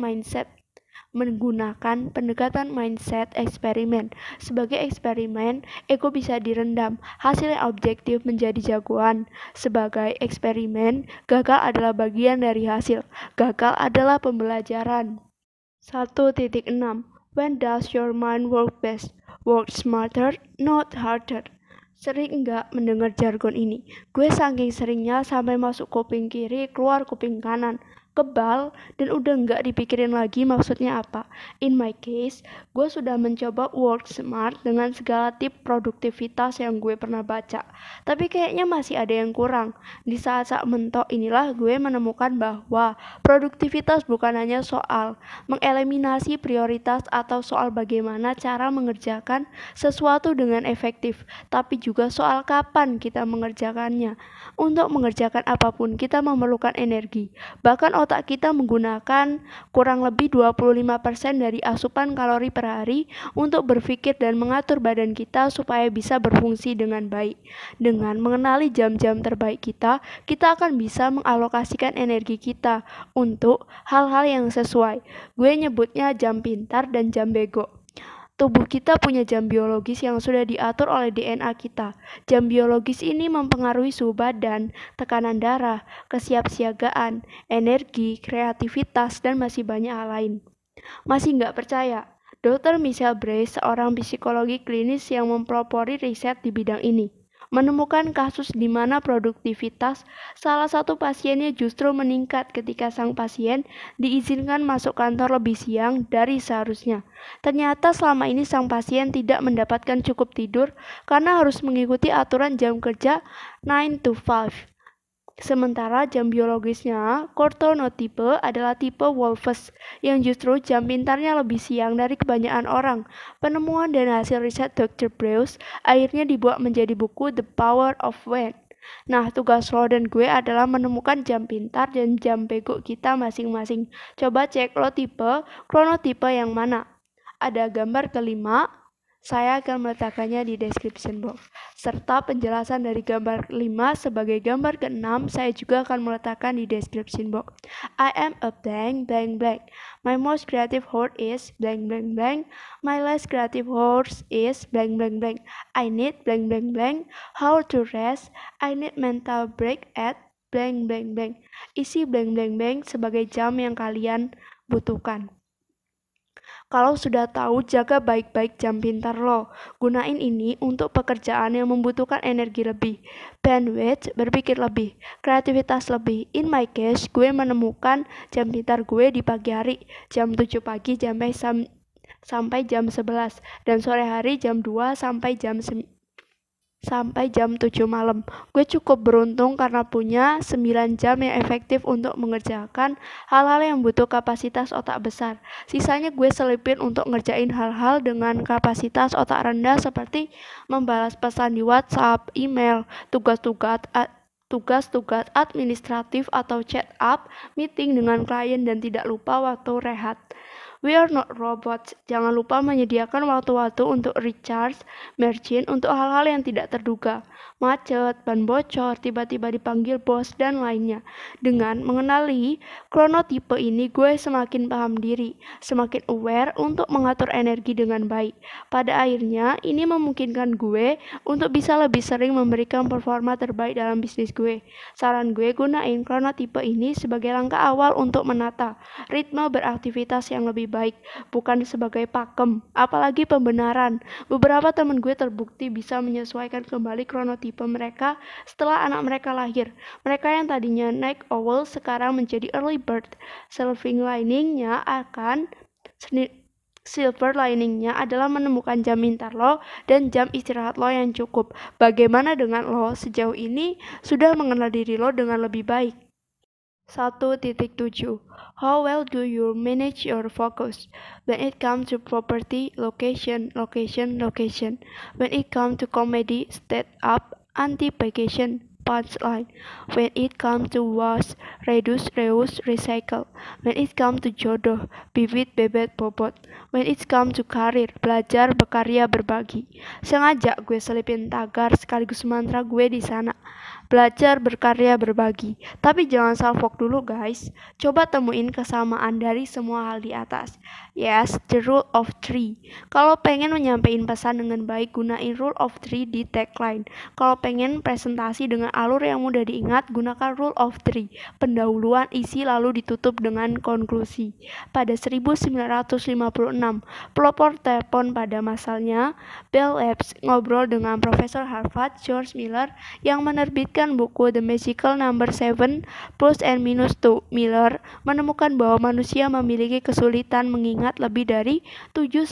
mindset eksperimen. Sebagai eksperimen, ego bisa direndam, hasilnya objektif menjadi jagoan. Sebagai eksperimen, gagal adalah bagian dari hasil. Gagal adalah pembelajaran. 1.6 When does your mind work best? Work smarter, not harder. Sering nggak mendengar jargon ini? Gue saking seringnya sampai masuk kuping kiri, keluar kuping kanan. Kebal dan udah nggak dipikirin lagi maksudnya apa. In my case, gue sudah mencoba work smart dengan segala tip produktivitas yang gue pernah baca. Tapi kayaknya masih ada yang kurang. Di saat-saat mentok inilah gue menemukan bahwa produktivitas bukan hanya soal mengeliminasi prioritas atau soal bagaimana cara mengerjakan sesuatu dengan efektif, tapi juga soal kapan kita mengerjakannya. Untuk mengerjakan apapun, kita memerlukan energi. Bahkan otak kita menggunakan kurang lebih 25% dari asupan kalori per hari untuk berpikir dan mengatur badan kita supaya bisa berfungsi dengan baik. Dengan mengenali jam-jam terbaik kita akan bisa mengalokasikan energi kita untuk hal-hal yang sesuai. Gue nyebutnya jam pintar dan jam bego. Tubuh kita punya jam biologis yang sudah diatur oleh DNA kita. Jam biologis ini mempengaruhi suhu badan, tekanan darah, kesiapsiagaan, energi, kreativitas, dan masih banyak hal lain. Masih nggak percaya? Dr. Michelle Brace, seorang psikologi klinis yang mempelopori riset di bidang ini, menemukan kasus di mana produktivitas salah satu pasiennya justru meningkat ketika sang pasien diizinkan masuk kantor lebih siang dari seharusnya. Ternyata selama ini sang pasien tidak mendapatkan cukup tidur karena harus mengikuti aturan jam kerja 9 to 5. Sementara jam biologisnya, chronotype adalah tipe Wolfes yang justru jam pintarnya lebih siang dari kebanyakan orang. Penemuan dan hasil riset Dr. Breus akhirnya dibuat menjadi buku The Power of When. Nah, tugas lo dan gue adalah menemukan jam pintar dan jam bego kita masing-masing. Coba cek lo tipe chronotype yang mana. Ada gambar kelima. Saya akan meletakkannya di description box. Serta penjelasan dari gambar 5 sebagai gambar ke-6 saya juga akan meletakkan di description box. I am a blank blank blank. My most creative horse is blank blank blank. My less creative horse is blank blank blank. I need blank blank blank. How to rest? I need mental break at blank blank blank. Isi blank blank blank sebagai jam yang kalian butuhkan. Kalau sudah tahu, jaga baik-baik jam pintar lo. Gunain ini untuk pekerjaan yang membutuhkan energi lebih, bandwidth, berpikir lebih, kreativitas lebih. In my case, gue menemukan jam pintar gue di pagi hari, jam 7 pagi sampai jam 11, dan sore hari jam 2 sampai jam 7 malam. Gue cukup beruntung karena punya 9 jam yang efektif untuk mengerjakan hal-hal yang butuh kapasitas otak besar. Sisanya gue selipin untuk ngerjain hal-hal dengan kapasitas otak rendah seperti membalas pesan di WhatsApp, email, tugas-tugas administratif atau chat up, meeting dengan klien, dan tidak lupa waktu rehat. We are not robots. Jangan lupa menyediakan waktu-waktu untuk recharge margin untuk hal-hal yang tidak terduga. Macet, ban bocor, tiba-tiba dipanggil bos, dan lainnya. Dengan mengenali chronotype ini, gue semakin paham diri, semakin aware untuk mengatur energi dengan baik. Pada akhirnya, ini memungkinkan gue untuk bisa lebih sering memberikan performa terbaik dalam bisnis gue. Saran gue, gunain chronotype ini sebagai langkah awal untuk menata ritme beraktivitas yang lebih baik, bukan sebagai pakem, apalagi pembenaran. Beberapa teman gue terbukti bisa menyesuaikan kembali chronotype mereka setelah anak mereka lahir. Mereka yang tadinya night owl sekarang menjadi early bird. Silver liningnya adalah menemukan jam pintar lo dan jam istirahat lo yang cukup. Bagaimana dengan lo? Sejauh ini sudah mengenal diri lo dengan lebih baik. 1.7 How well do you manage your focus? When it comes to property, location. When it comes to comedy, stand up, anti-vacation, punchline. When it comes to wash, reduce, reuse, recycle. When it comes to jodoh, bibit, bebet, bobot. When it comes to karir, belajar, berkarya, berbagi. Sengaja gue selipin tagar sekaligus mantra gue di sana. Belajar, berkarya, berbagi. Tapi jangan salfok dulu guys. Coba temuin kesamaan dari semua hal di atas. Yes, the rule of three. Kalau pengen menyampaikan pesan dengan baik, gunain rule of three di tagline. Kalau pengen presentasi dengan alur yang mudah diingat, gunakan rule of three. Pendahuluan, isi, lalu ditutup dengan konklusi. Pada 1956, pelopor telepon pada masanya, Bell Labs ngobrol dengan Profesor Harvard George Miller yang menerbitkan buku The Magical Number 7 Plus and Minus 2. Miller menemukan bahwa manusia memiliki kesulitan mengingat lebih dari 7-9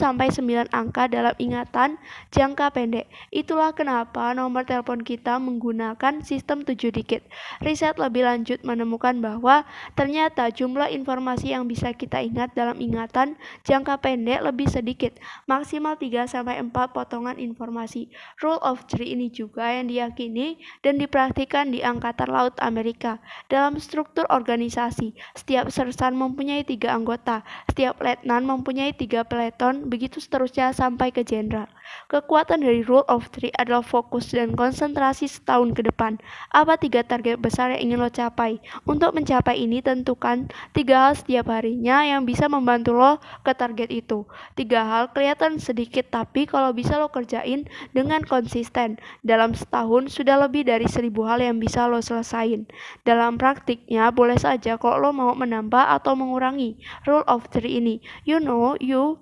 angka dalam ingatan jangka pendek. Itulah kenapa nomor telepon kita menggunakan sistem 7 digit. Riset lebih lanjut menemukan bahwa ternyata jumlah informasi yang bisa kita ingat dalam ingatan jangka pendek lebih sedikit, maksimal 3-4 potongan informasi. Rule of three ini juga yang diyakini dan dipraktikkan di Angkatan Laut Amerika. Dalam struktur organisasi, setiap sersan mempunyai 3 anggota, setiap letnan mempunyai 3 peleton, begitu seterusnya sampai ke jenderal. Kekuatan dari rule of three adalah fokus dan konsentrasi setahun ke depan. Apa 3 target besar yang ingin lo capai? Untuk mencapai ini, tentukan 3 hal setiap harinya yang bisa membantu lo ke target itu. 3 hal kelihatan sedikit, tapi kalau bisa lo kerjain dengan konsisten, dalam setahun sudah lebih dari 1000 hal yang bisa lo selesain. Dalam praktiknya, boleh saja kalau lo mau menambah atau mengurangi rule of three ini. You know, you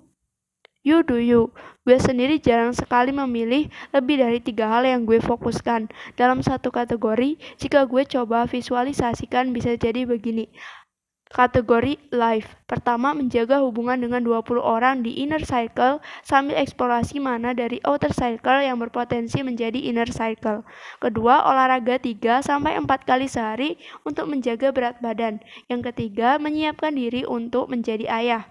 do you. Gue sendiri jarang sekali memilih lebih dari 3 hal yang gue fokuskan dalam satu kategori. Jika gue coba visualisasikan bisa jadi begini. Kategori life. Pertama, menjaga hubungan dengan 20 orang di inner circle sambil eksplorasi mana dari outer circle yang berpotensi menjadi inner circle. Kedua, olahraga 3-4 kali sehari untuk menjaga berat badan. Yang ketiga, menyiapkan diri untuk menjadi ayah.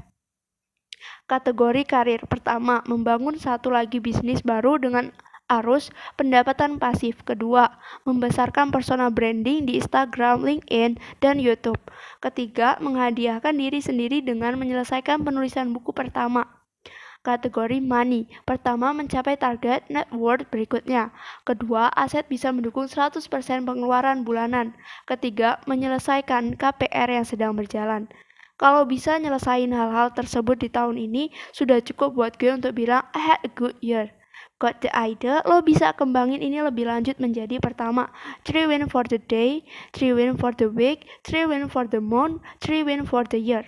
Kategori karir. Pertama, membangun satu lagi bisnis baru dengan arus pendapatan pasif. Kedua, membesarkan personal branding di Instagram, LinkedIn, dan YouTube. Ketiga, menghadiahkan diri sendiri dengan menyelesaikan penulisan buku pertama. Kategori money. Pertama, mencapai target net worth berikutnya. Kedua, aset bisa mendukung 100% pengeluaran bulanan. Ketiga, menyelesaikan KPR yang sedang berjalan. Kalau bisa nyelesain hal-hal tersebut di tahun ini, sudah cukup buat gue untuk bilang, I had a good year. Got the idea? Lo bisa kembangin ini lebih lanjut menjadi pertama, 3 win for the day, 3 win for the week, 3 win for the month, 3 win for the year.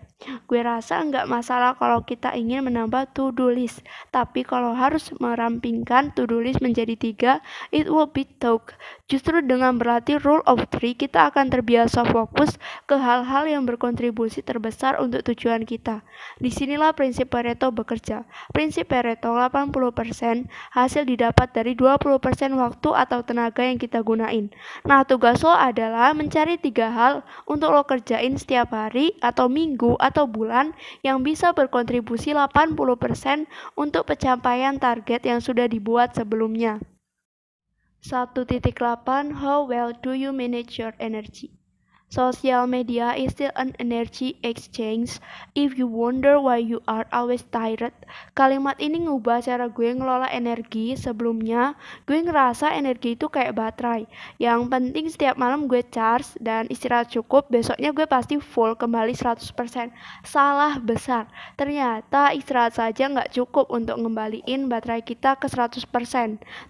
Gue rasa nggak masalah kalau kita ingin menambah to-do list, tapi kalau harus merampingkan to-do list menjadi 3, it will be tough. Justru dengan berlatih rule of 3, kita akan terbiasa fokus ke hal-hal yang berkontribusi terbesar untuk tujuan kita. Disinilah prinsip Pareto bekerja. Prinsip Pareto 80% hasil didapat dari 20% waktu atau tenaga yang kita gunain. Nah, tugas lo adalah mencari 3 hal untuk lo kerjain setiap hari atau minggu atau bulan yang bisa berkontribusi 80% untuk pencapaian target yang sudah dibuat sebelumnya. 1.8 How well do you manage your energy? Social media is still an energy exchange. If you wonder why you are always tired, kalimat ini ngubah cara gue ngelola energi. Sebelumnya, gue ngerasa energi itu kayak baterai. Yang penting setiap malam gue charge dan istirahat cukup, besoknya gue pasti full kembali 100%. Salah besar. Ternyata istirahat saja nggak cukup untuk ngembaliin baterai kita ke 100%.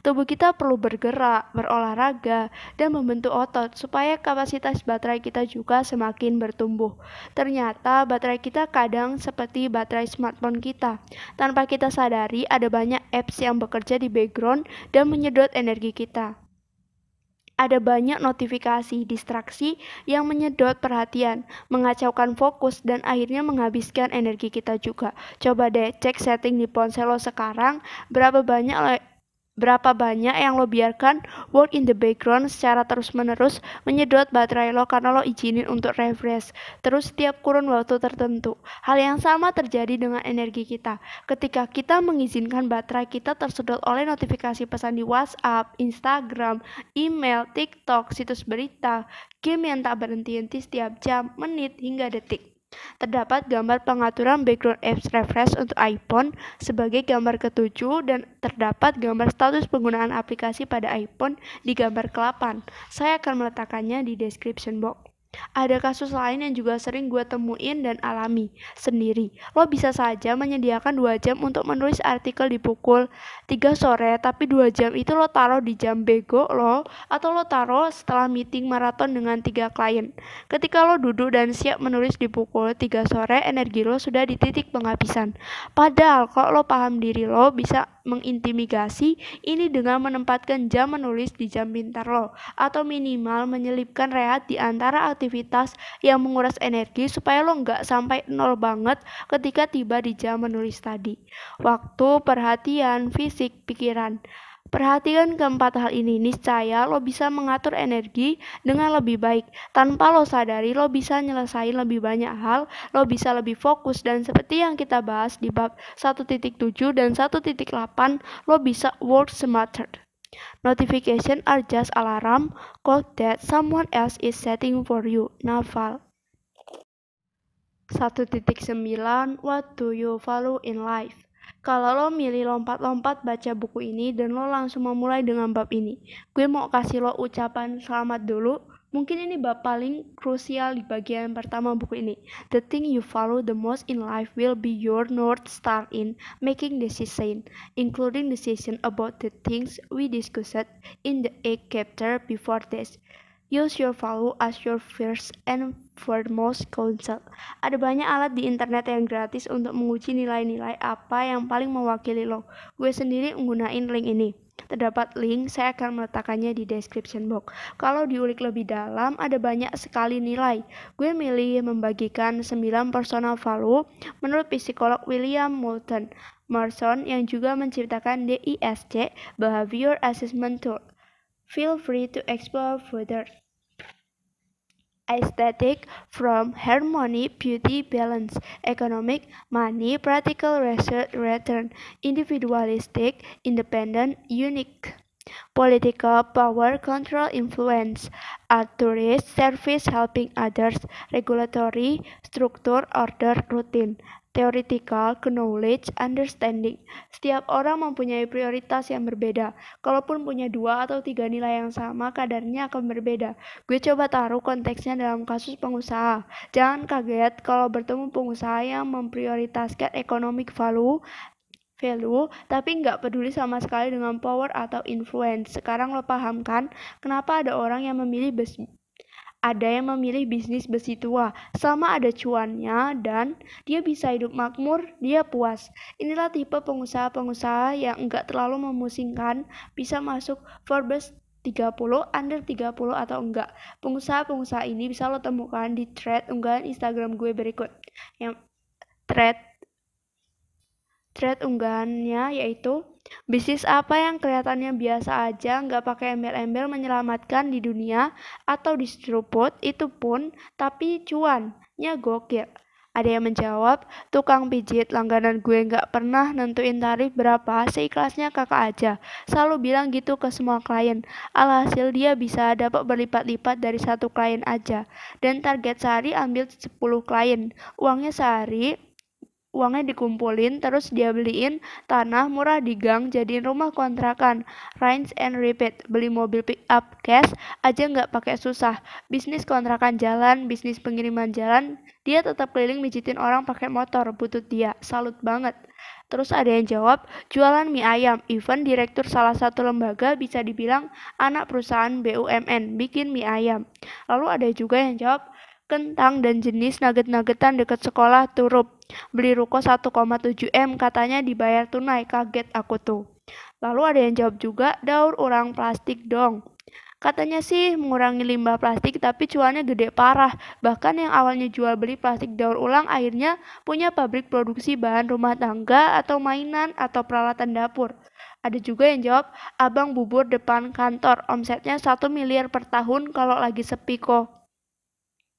Tubuh kita perlu bergerak, berolahraga, dan membentuk otot supaya kapasitas baterai kita juga semakin bertumbuh. Ternyata baterai kita kadang seperti baterai smartphone kita. Tanpa kita sadari, ada banyak apps yang bekerja di background dan menyedot energi kita. Ada banyak notifikasi, distraksi yang menyedot perhatian, mengacaukan fokus, dan akhirnya menghabiskan energi kita juga. Coba deh cek setting di ponsel lo sekarang, berapa banyak yang lo biarkan work in the background secara terus-menerus menyedot baterai lo karena lo izinin untuk refresh terus setiap kurun waktu tertentu. Hal yang sama terjadi dengan energi kita. Ketika kita mengizinkan baterai kita tersedot oleh notifikasi pesan di WhatsApp, Instagram, email, TikTok, situs berita, game yang tak berhenti-henti setiap jam, menit, hingga detik. Terdapat gambar pengaturan background apps refresh untuk iPhone sebagai gambar ke-7 dan terdapat gambar status penggunaan aplikasi pada iPhone di gambar ke-8. Saya akan meletakkannya di description box. Ada kasus lain yang juga sering gue temuin dan alami sendiri. Lo bisa saja menyediakan 2 jam untuk menulis artikel di pukul 3 sore, tapi 2 jam itu lo taruh di jam bego lo, atau lo taruh setelah meeting maraton dengan 3 klien. Ketika lo duduk dan siap menulis di pukul 3 sore, energi lo sudah di titik penghabisan. Padahal kalau lo paham diri lo bisa mengintimidasi ini dengan menempatkan jam menulis di jam pintar lo, atau minimal menyelipkan rehat di antara aktivitas yang menguras energi supaya lo nggak sampai nol banget ketika tiba di jam menulis tadi. Waktu, perhatian, fisik, pikiran. Perhatikan keempat hal ini, niscaya lo bisa mengatur energi dengan lebih baik. Tanpa lo sadari, lo bisa nyelesain lebih banyak hal, lo bisa lebih fokus, dan seperti yang kita bahas di bab 1.7 dan 1.8, lo bisa work smarter. Notification are just alarm clock that someone else is setting for you. Naval. 1.9 What do you value in life? Kalau lo milih lompat-lompat baca buku ini dan lo langsung memulai dengan bab ini, gue mau kasih lo ucapan selamat dulu. Mungkin ini bab paling krusial di bagian pertama buku ini. The thing you value the most in life will be your North Star in making decisions, including decisions about the things we discussed in the 8th chapter before this. Use your value as your first and foremost counsel. Ada banyak alat di internet yang gratis untuk menguji nilai-nilai apa yang paling mewakili lo. Gue sendiri menggunakan link ini. Terdapat link, saya akan meletakkannya di description box. Kalau diulik lebih dalam, ada banyak sekali nilai. Gue milih membagikan 9 personal value menurut psikolog William Moulton Marston yang juga menciptakan DISC, Behavior Assessment Tool. Feel free to explore further. Aesthetic, from harmony, beauty, balance. Economic, money, practical, return. Individualistic, independent, unique. Political, power, control, influence. Altruist, service, helping others. Regulatory, structure, order, routine. Theoretical, knowledge, understanding. Setiap orang mempunyai prioritas yang berbeda. Kalaupun punya 2 atau 3 nilai yang sama, kadarnya akan berbeda. Gue coba taruh konteksnya dalam kasus pengusaha. Jangan kaget kalau bertemu pengusaha yang memprioritaskan economic value, tapi nggak peduli sama sekali dengan power atau influence. Sekarang lo paham kan kenapa ada orang yang memilih bisnis besi tua, sama ada cuannya dan dia bisa hidup makmur, dia puas. Inilah tipe pengusaha-pengusaha yang enggak terlalu memusingkan, bisa masuk Forbes 30, under 30 atau enggak. Pengusaha-pengusaha ini bisa lo temukan di thread unggahan Instagram gue berikut. Yang thread unggahannya yaitu bisnis apa yang kelihatannya biasa aja, nggak pakai embel-embel menyelamatkan di dunia atau distribut itu pun, tapi cuannya gokil. Ada yang menjawab, tukang pijit langganan gue nggak pernah nentuin tarif berapa, seikhlasnya kakak aja. Selalu bilang gitu ke semua klien. Alhasil dia bisa dapat berlipat-lipat dari satu klien aja. Dan target sehari ambil 10 klien. Uangnya dikumpulin, terus dia beliin tanah murah di gang, jadiin rumah kontrakan, rinse and repeat, beli mobil pick up cash aja nggak pakai susah, bisnis kontrakan jalan, bisnis pengiriman jalan, dia tetap keliling mijitin orang pakai motor, butut dia, salut banget. Terus ada yang jawab, jualan mie ayam, even direktur salah satu lembaga bisa dibilang anak perusahaan BUMN, bikin mie ayam. Lalu ada juga yang jawab, kentang dan jenis nugget-nuggetan dekat sekolah turup. Beli ruko 1,7 M katanya dibayar tunai, kaget aku tuh. Lalu ada yang jawab juga, daur ulang plastik dong. Katanya sih mengurangi limbah plastik tapi cuannya gede parah. Bahkan yang awalnya jual beli plastik daur ulang akhirnya punya pabrik produksi bahan rumah tangga atau mainan atau peralatan dapur. Ada juga yang jawab, abang bubur depan kantor, omsetnya 1 miliar per tahun kalau lagi sepi kok.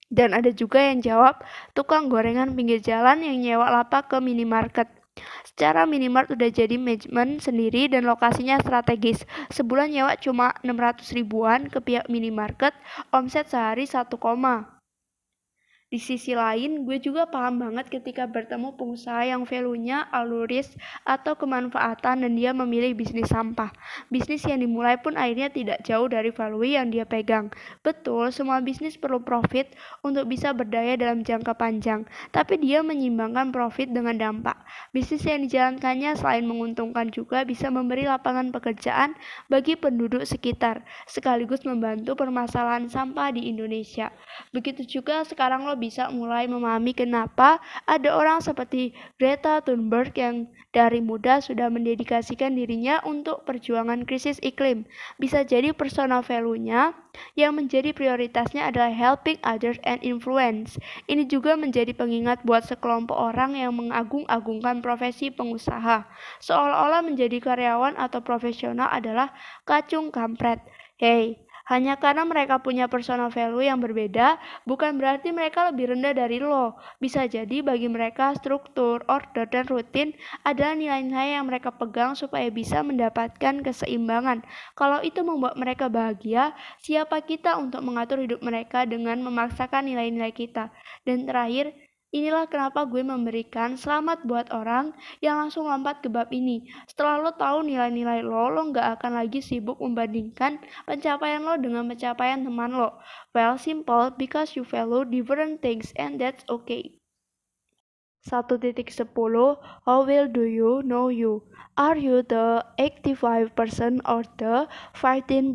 Dan ada juga yang jawab, tukang gorengan pinggir jalan yang nyewa lapak ke minimarket. Secara minimart udah jadi manajemen sendiri dan lokasinya strategis. Sebulan nyewa cuma 600 ribuan ke pihak minimarket, omset sehari 1, Di sisi lain, gue juga paham banget ketika bertemu pengusaha yang value-nya algoritma atau kemanfaatan dan dia memilih bisnis sampah. Bisnis yang dimulai pun akhirnya tidak jauh dari value yang dia pegang. Betul, semua bisnis perlu profit untuk bisa berdaya dalam jangka panjang, tapi dia menyimbangkan profit dengan dampak. Bisnis yang dijalankannya selain menguntungkan juga bisa memberi lapangan pekerjaan bagi penduduk sekitar, sekaligus membantu permasalahan sampah di Indonesia. Begitu juga sekarang lo bisa mulai memahami kenapa ada orang seperti Greta Thunberg yang dari muda sudah mendedikasikan dirinya untuk perjuangan krisis iklim. Bisa jadi personal value-nya yang menjadi prioritasnya adalah helping others and influence. Ini juga menjadi pengingat buat sekelompok orang yang mengagung-agungkan profesi pengusaha. Seolah-olah menjadi karyawan atau profesional adalah kacung kampret. Hey, hanya karena mereka punya personal value yang berbeda, bukan berarti mereka lebih rendah dari lo. Bisa jadi bagi mereka struktur, order, dan rutin adalah nilai-nilai yang mereka pegang supaya bisa mendapatkan keseimbangan. Kalau itu membuat mereka bahagia, siapa kita untuk mengatur hidup mereka dengan memaksakan nilai-nilai kita? Dan terakhir, inilah kenapa gue memberikan selamat buat orang yang langsung lompat ke bab ini. Setelah lo tahu nilai-nilai lo nggak akan lagi sibuk membandingkan pencapaian lo dengan pencapaian teman lo. Well, simple, because you value different things and that's okay. 1.10 How well do you know you? Are you the 85% or the 15%?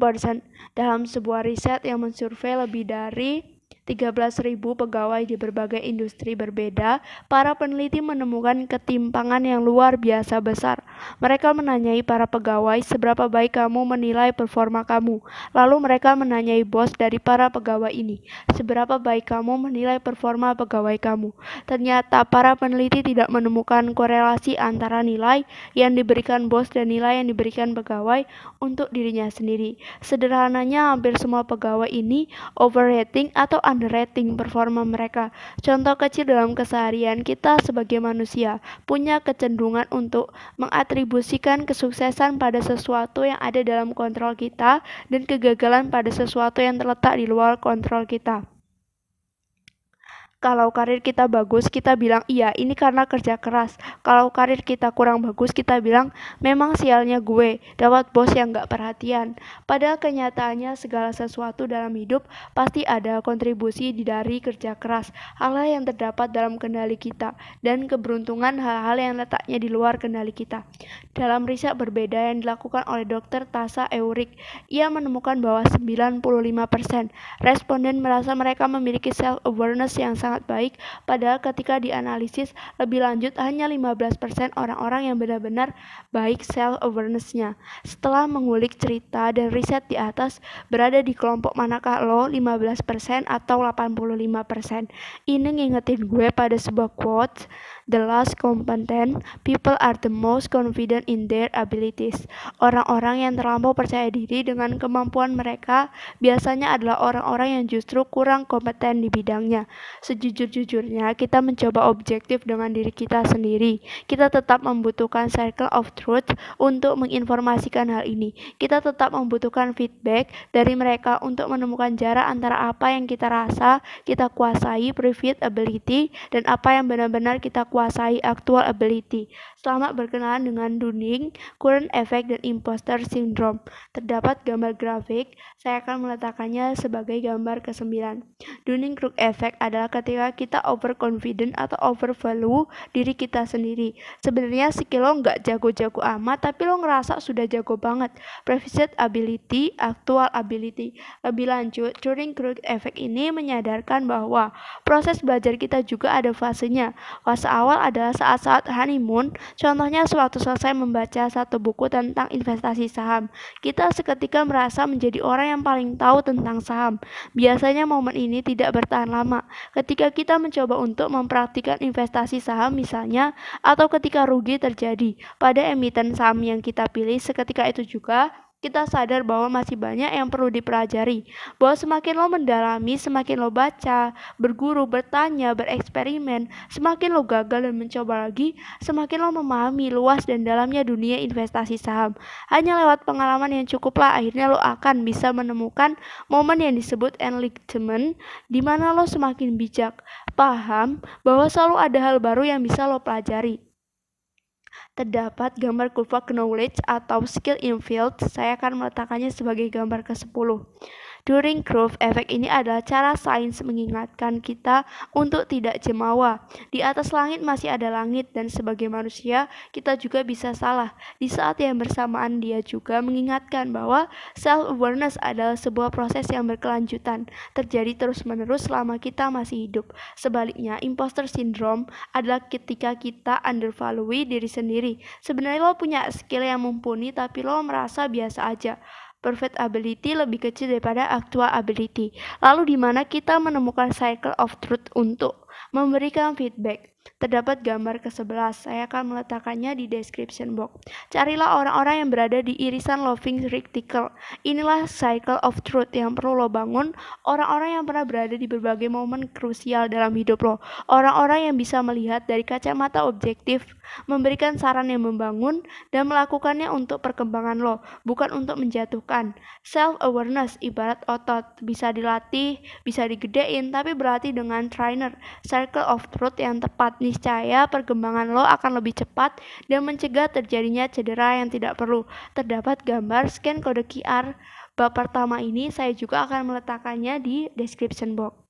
Dalam sebuah riset yang mensurvei lebih dari 13.000 pegawai di berbagai industri berbeda, para peneliti menemukan ketimpangan yang luar biasa besar. Mereka menanyai para pegawai seberapa baik kamu menilai performa kamu. Lalu mereka menanyai bos dari para pegawai ini, seberapa baik kamu menilai performa pegawai kamu. Ternyata para peneliti tidak menemukan korelasi antara nilai yang diberikan bos dan nilai yang diberikan pegawai untuk dirinya sendiri. Sederhananya, hampir semua pegawai ini overrating atau underrating performa mereka. Contoh kecil dalam keseharian, kita sebagai manusia punya kecenderungan untuk mengatribusikan kesuksesan pada sesuatu yang ada dalam kontrol kita dan kegagalan pada sesuatu yang terletak di luar kontrol kita. Kalau karir kita bagus, kita bilang iya ini karena kerja keras. Kalau karir kita kurang bagus, kita bilang memang sialnya gue, dapat bos yang gak perhatian. Padahal kenyataannya segala sesuatu dalam hidup pasti ada kontribusi dari kerja keras, hal-hal yang terdapat dalam kendali kita, dan keberuntungan hal-hal yang letaknya di luar kendali kita. Dalam riset berbeda yang dilakukan oleh Dr. Tasha Eurich, ia menemukan bahwa 95% responden merasa mereka memiliki self-awareness yang sangat baik, padahal ketika dianalisis lebih lanjut hanya 15% orang-orang yang benar-benar baik self-awareness-nya. Setelah mengulik cerita dan riset di atas, berada di kelompok manakah lo, 15% atau 85%? Ini ngingetin gue pada sebuah quote, "The less competent people are the most confident in their abilities." Orang-orang yang terlampau percaya diri dengan kemampuan mereka biasanya adalah orang-orang yang justru kurang kompeten di bidangnya. Sejujur-jujurnya, kita mencoba objektif dengan diri kita sendiri. Kita tetap membutuhkan circle of truth untuk menginformasikan hal ini. Kita tetap membutuhkan feedback dari mereka untuk menemukan jarak antara apa yang kita rasa kita kuasai, perceived ability, dan apa yang benar-benar kita kuasai, actual ability. Selamat berkenalan dengan Dunning, Current Effect, dan Imposter Syndrome. Terdapat gambar grafik, saya akan meletakkannya sebagai gambar ke-9. Dunning-Kruger Effect adalah ketika kita overconfident atau overvalue diri kita sendiri. Sebenarnya skill lo nggak jago-jago amat, tapi lo ngerasa sudah jago banget. Perceived ability, actual ability. Lebih lanjut, Dunning-Kruger Effect ini menyadarkan bahwa proses belajar kita juga ada fasenya. Fase awal adalah saat-saat honeymoon, contohnya sewaktu selesai membaca satu buku tentang investasi saham. Kita seketika merasa menjadi orang yang paling tahu tentang saham. Biasanya momen ini tidak bertahan lama. Ketika kita mencoba untuk mempraktikkan investasi saham misalnya, atau ketika rugi terjadi pada emiten saham yang kita pilih, seketika itu juga kita sadar bahwa masih banyak yang perlu dipelajari. Bahwa semakin lo mendalami, semakin lo baca, berguru, bertanya, bereksperimen, semakin lo gagal dan mencoba lagi, semakin lo memahami luas dan dalamnya dunia investasi saham. Hanya lewat pengalaman yang cukuplah akhirnya lo akan bisa menemukan momen yang disebut enlightenment, di mana lo semakin bijak, paham bahwa selalu ada hal baru yang bisa lo pelajari. Terdapat gambar kurva knowledge atau skill in field, saya akan meletakkannya sebagai gambar ke-10. Dunning-Kruger Effect ini adalah cara sains mengingatkan kita untuk tidak jemawa. Di atas langit masih ada langit, dan sebagai manusia kita juga bisa salah. Di saat yang bersamaan dia juga mengingatkan bahwa self-awareness adalah sebuah proses yang berkelanjutan, terjadi terus-menerus selama kita masih hidup. Sebaliknya, imposter syndrome adalah ketika kita undervalue diri sendiri. Sebenarnya lo punya skill yang mumpuni tapi lo merasa biasa aja. Perfect ability lebih kecil daripada actual ability. Lalu di mana kita menemukan cycle of truth untuk memberikan feedback? Terdapat gambar ke-11, saya akan meletakkannya di description box. Carilah orang-orang yang berada di irisan loving reticle. Inilah cycle of truth yang perlu lo bangun. Orang-orang yang pernah berada di berbagai momen krusial dalam hidup lo. Orang-orang yang bisa melihat dari kacamata objektif, memberikan saran yang membangun, dan melakukannya untuk perkembangan lo, bukan untuk menjatuhkan. Self-awareness ibarat otot, bisa dilatih, bisa digedein, tapi berlatih dengan trainer. Circle of truth yang tepat, niscaya perkembangan lo akan lebih cepat dan mencegah terjadinya cedera yang tidak perlu. Terdapat gambar scan kode QR. Bab pertama ini saya juga akan meletakkannya di description box.